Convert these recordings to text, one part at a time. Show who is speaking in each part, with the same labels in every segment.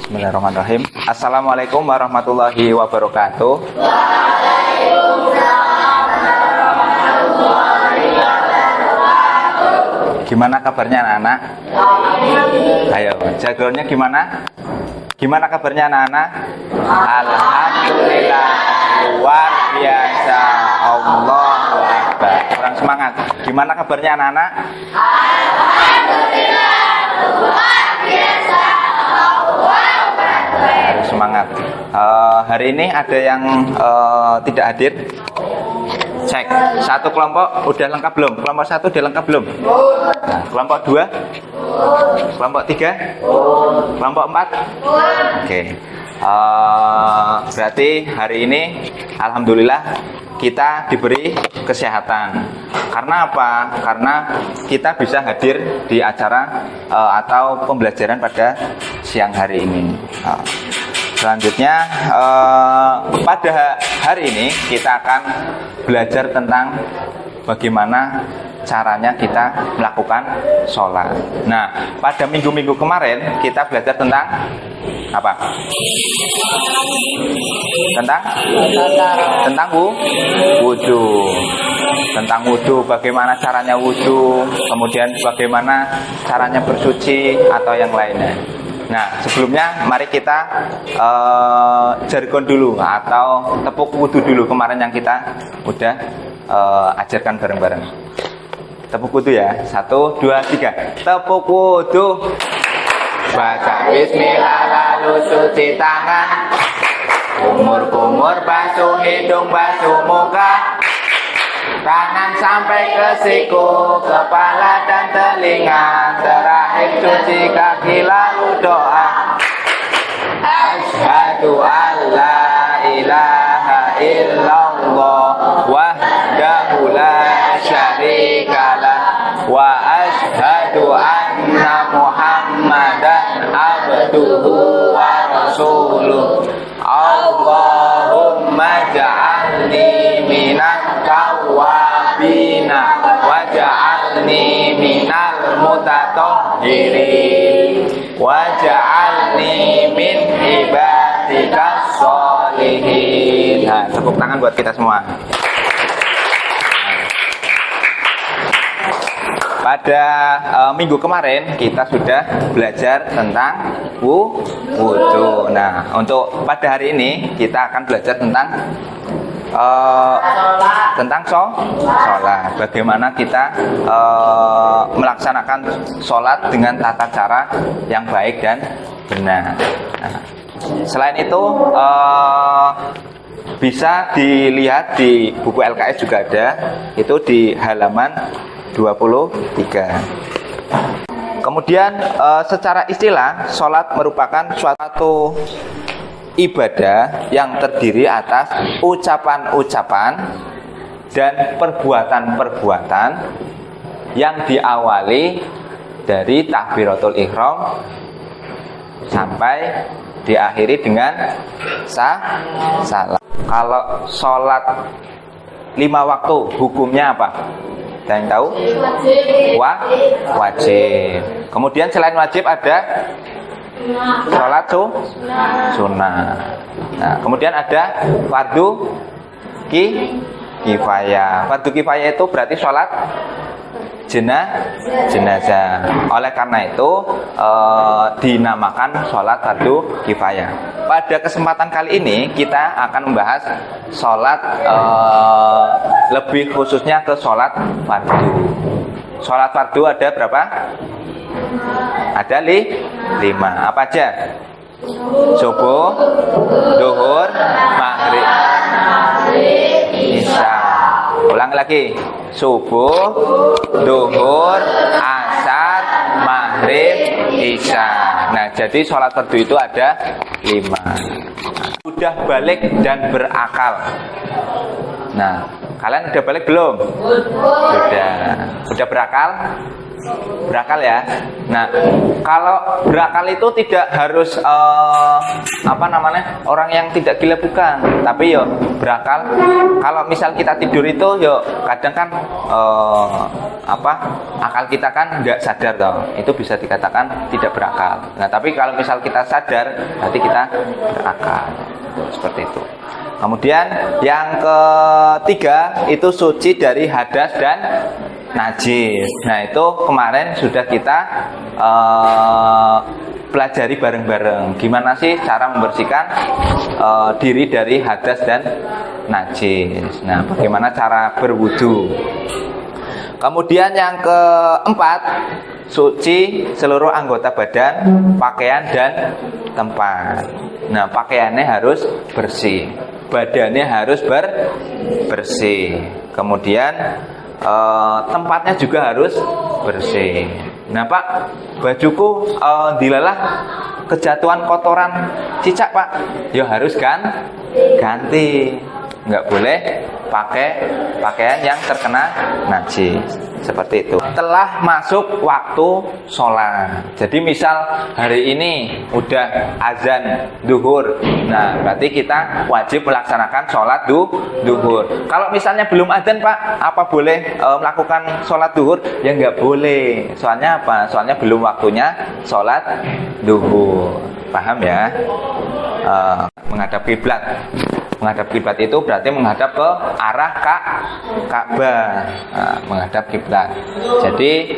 Speaker 1: Bismillahirrahmanirrahim. Assalamualaikum warahmatullahi wabarakatuh. Gimana kabarnya anak-anak? Ayo, jagoannya gimana? Gimana kabarnya anak-anak? Alhamdulillah, luar biasa. Allahu Akbar. Kurang semangat. Gimana kabarnya anak-anak?
Speaker 2: Alhamdulillah, luar biasa. Allahu Akbar.
Speaker 1: Harus semangat. Hari ini ada yang tidak hadir? Cek. Satu kelompok udah lengkap belum? Kelompok satu udah lengkap belum? Nah, kelompok dua? Kelompok tiga? Kelompok empat? Oke. Berarti hari ini alhamdulillah kita diberi kesehatan. Karena apa? Karena kita bisa hadir di acara atau pembelajaran pada siang hari ini. Selanjutnya pada hari ini kita akan belajar tentang bagaimana caranya kita melakukan sholat. Nah, pada minggu-minggu kemarin kita belajar tentang apa? Tentang wudhu. Tentang wudhu, bagaimana caranya wudhu, kemudian bagaimana caranya bersuci atau yang lainnya. Nah, sebelumnya mari kita jargon dulu atau tepuk wudhu dulu kemarin yang kita udah ajarkan bareng-bareng. Tepuk wudhu ya. 1, 2, 3. Tepuk wudhu. Baca bismillah lalu cuci tangan. Kumur-kumur basuh hidung, basuh muka. Tangan sampai ke siku, kepala dan telinga. Terakhir cuci kaki lalu doa. Asyhadu an la ilaha illallah wahdahu la syarikalah wa asyhadu anna muhammadan abduhu wa rasuluh. Allahumma ja'alni minat tawabina waj'alni minal mutatahhirin waj'alni min ibadikas sholihin. Nah, tepuk tangan buat kita semua. Pada minggu kemarin kita sudah belajar tentang wudhu. Nah, untuk pada hari ini kita akan belajar tentang sholat. Bagaimana kita melaksanakan sholat dengan tata cara yang baik dan benar. Nah, selain itu bisa dilihat di buku LKS juga ada, itu di halaman 23. Kemudian secara istilah sholat merupakan suatu ibadah yang terdiri atas ucapan-ucapan dan perbuatan-perbuatan yang diawali dari takbiratul ihram sampai diakhiri dengan salam. Kalau sholat 5 waktu hukumnya apa? Ada yang tahu? Wajib. Kemudian selain wajib ada sholat sunnah. Nah, kemudian ada fardu kifayah. Fardu kifayah itu berarti sholat jenazah. Oleh karena itu dinamakan sholat fardu kifayah. Pada kesempatan kali ini kita akan membahas sholat lebih khususnya ke sholat fardu. Sholat fardu ada berapa? Ada 5. Apa aja? Subuh, duhur, maghrib, isya. Ulang lagi. Subuh, duhur, asar, maghrib, isya. Nah, jadi sholat fardu itu ada 5. Sudah balik dan berakal. Nah, kalian udah balik belum? Sudah berakal? Berakal ya. Nah, kalau berakal itu tidak harus orang yang tidak gila, bukan. Tapi yo berakal. Kalau misal kita tidur itu yo kadang kan akal kita kan nggak sadar toh, itu bisa dikatakan tidak berakal. Nah tapi kalau misal kita sadar, berarti kita berakal. Seperti itu. Kemudian yang ketiga itu suci dari hadas dan najis. Nah itu kemarin sudah kita pelajari bareng-bareng. Gimana sih cara membersihkan diri dari hadas dan najis. Nah bagaimana cara berwudu. Kemudian yang keempat, suci seluruh anggota badan, pakaian dan tempat. Nah pakaiannya harus bersih, badannya harus bersih. Kemudian tempatnya juga harus bersih. Nah Pak, bajuku dilalah kejatuhan kotoran cicak Pak, ya harus ganti. Nggak boleh pakai pakaian yang terkena najis. Seperti itu. Telah masuk waktu sholat. Jadi misal hari ini udah azan duhur, nah berarti kita wajib melaksanakan sholat duhur. Kalau misalnya belum azan Pak, apa boleh melakukan sholat duhur? Ya nggak boleh. Soalnya apa? Soalnya belum waktunya sholat duhur. Paham ya? Menghadap kiblat. Menghadap kiblat itu berarti menghadap ke arah Ka'bah. Nah, menghadap kiblat. Jadi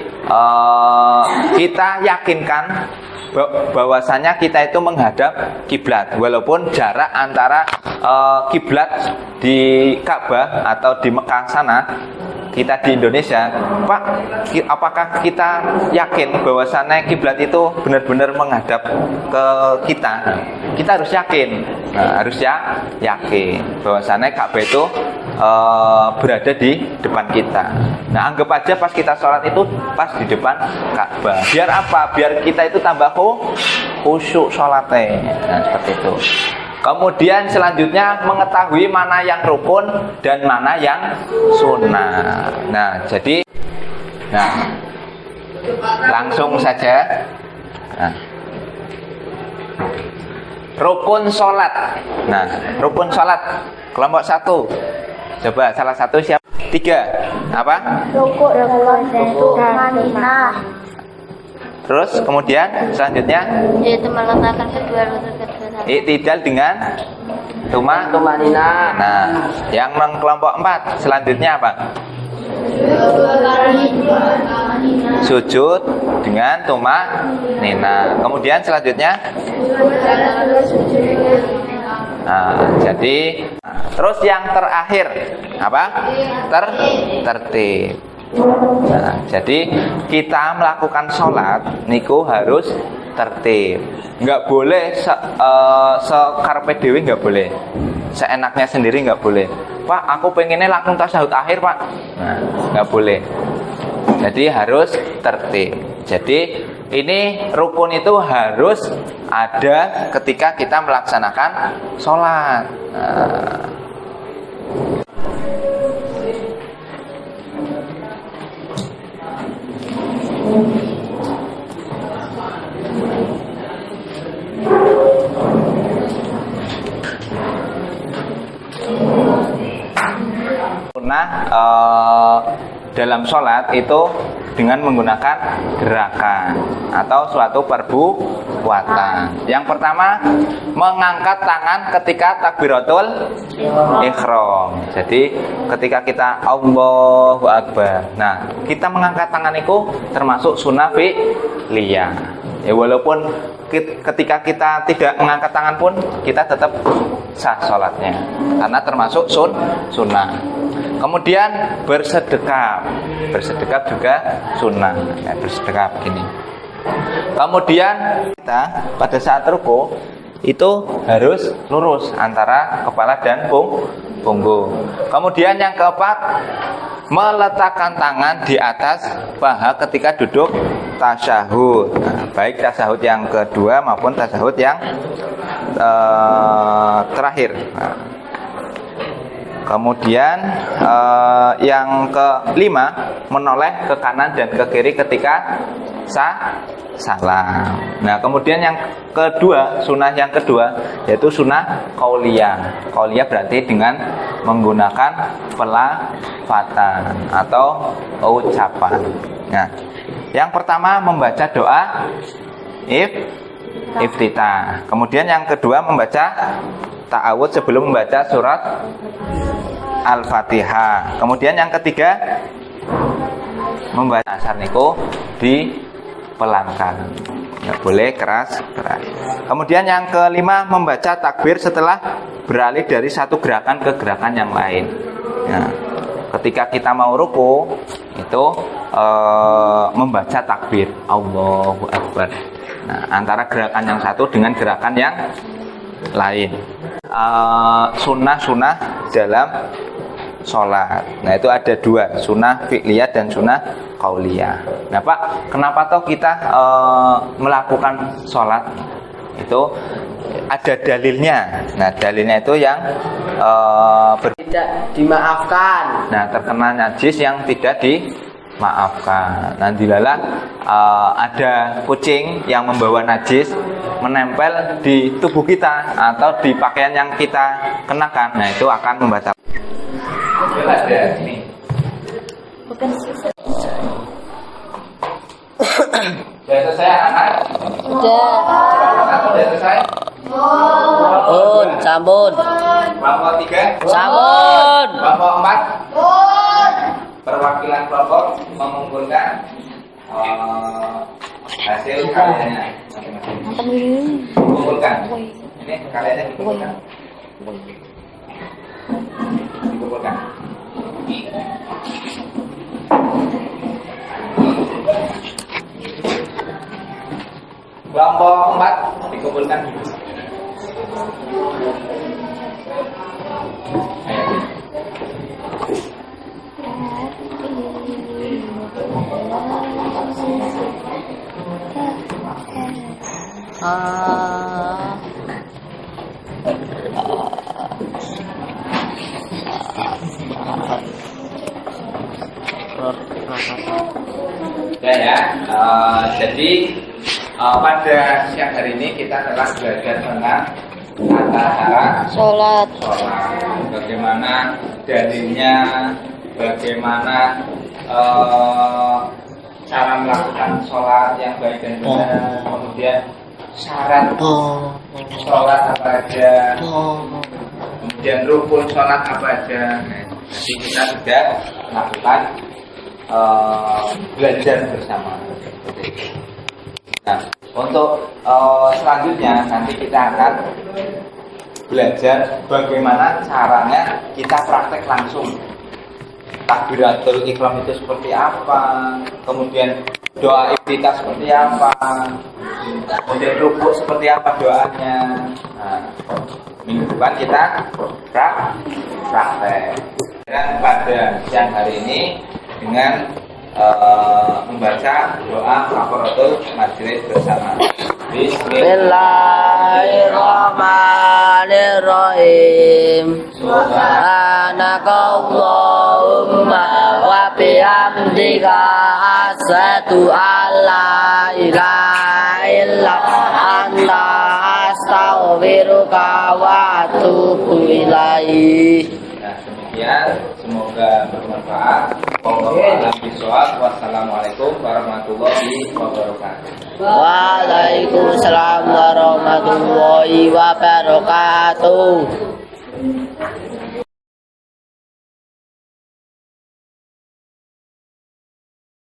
Speaker 1: kita yakinkan bahwasanya kita itu menghadap kiblat, walaupun jarak antara kiblat di Ka'bah atau di Mekah sana, kita di Indonesia, Pak, apakah kita yakin bahwasannya kiblat itu benar-benar menghadap ke kita? Kita harus yakin, yakin bahwasannya Ka'bah itu berada di depan kita. Nah, anggap aja pas kita sholat itu pas di depan Ka'bah. Biar apa? Biar kita itu tambah khusyuk sholatnya. Nah, seperti itu. Kemudian selanjutnya mengetahui mana yang rukun dan mana yang sunnah. Nah, jadi langsung saja. Nah, rukun sholat. Nah, rukun sholat kelompok 1. Coba salah satu siapa? 3. Apa?
Speaker 2: Rukuk dan sunnah.
Speaker 1: Terus kemudian selanjutnya
Speaker 2: Yaitu meletakkan kedua lutut ke dalam.
Speaker 1: i'tidal dengan tumanina. Nah, yang kelompok 4 selanjutnya apa? Sujud dengan tumanina. Kemudian selanjutnya jadi terus yang terakhir apa? Tertib. Nah, jadi kita melakukan sholat niku harus tertib. Nggak boleh sekarepe dhewe, nggak boleh. Seenaknya sendiri nggak boleh. Pak, aku pengennya langsung tasyahud akhir Pak. Nah, nggak boleh. Jadi harus tertib. Jadi ini rukun itu harus ada ketika kita melaksanakan sholat. Nah, dalam sholat itu dengan menggunakan gerakan atau suatu perbuatan. Yang pertama, mengangkat tangan ketika takbiratul ihram. Jadi ketika kita Allahu Akbar, nah kita mengangkat tangan itu termasuk sunnah fi'liyah. Ya walaupun ketika kita tidak mengangkat tangan pun kita tetap sah sholatnya karena termasuk sunnah. Kemudian bersedekap juga sunnah. Ya, bersedekap begini. Kemudian kita pada saat ruku itu harus lurus antara kepala dan punggung. Kemudian yang keempat, meletakkan tangan di atas paha ketika duduk tasyahud. Nah, baik tasyahud yang kedua maupun tasyahud yang terakhir. Nah, Kemudian yang kelima, menoleh ke kanan dan ke kiri ketika salam. Nah, kemudian yang kedua, sunnah yang kedua yaitu sunnah qauliyah. Qauliyah berarti dengan menggunakan pelafatan atau ucapan. Nah, yang pertama membaca doa iftitah. Kemudian yang kedua membaca ta'awudz sebelum membaca surat Al-Fatihah. Kemudian yang ketiga membaca asar niku dipelankan, nggak boleh keras. Kemudian yang kelima membaca takbir setelah beralih dari satu gerakan ke gerakan yang lain. Nah, ketika kita mau ruku itu membaca takbir Allahu Akbar. Nah, antara gerakan yang satu dengan gerakan yang lain. Sunnah-sunnah dalam sholat. Nah, itu ada dua, sunnah fi'liyah dan sunnah qauliyah. Nah, Pak, kenapa toh kita melakukan sholat? Itu ada dalilnya. Nah, dalilnya itu yang
Speaker 3: tidak dimaafkan.
Speaker 1: Nah, terkena najis yang tidak dimaafkan. Nah, dilalah ada kucing yang membawa najis menempel di tubuh kita atau di pakaian yang kita kenakan. Nah, itu akan membatalkan. Ada ini.
Speaker 2: Bukan sisa.
Speaker 1: Sudah selesai anak?
Speaker 2: Udah.
Speaker 1: Sudah selesai?
Speaker 3: Sampun.
Speaker 1: Kelompok 3?
Speaker 3: Sampun.
Speaker 1: Kelompok 4? Perwakilan kelompok mengumpulkan hasil karyanya masing-masing. Kumpulkan. Ini karyanya dikumpulkan. Dikumpulkan. Kelompok 4 dikumpulkan. Ya, jadi pada siang hari ini kita telah belajar tentang tata cara
Speaker 2: Sholat.
Speaker 1: bagaimana dalilnya, bagaimana cara melakukan sholat yang baik dan benar, kemudian syarat sholat apa aja, kemudian rukun sholat apa aja. Jadi kita sudah melakukan belajar bersama. Nah, untuk selanjutnya nanti kita akan belajar bagaimana caranya kita praktek langsung. Takbiratul ihram itu seperti apa, kemudian doa iftitah seperti apa, kemudian rukuk seperti apa doanya. Nah, minggu depan kita praktek. Dan pada siang hari ini dengan membaca doa kafaratul majlis bersama.
Speaker 3: Bismillahirrahmanirrahim. Subhanakallahumma wa bihamdika asyhadu an la ilaha illa anta astaghfiruka wa atubu ilaik.
Speaker 1: Nah, demikian, semoga bermanfaat. Wassalamualaikum warahmatullahi wabarakatuh.
Speaker 3: Waalaikumsalam warahmatullahi wabarakatuh.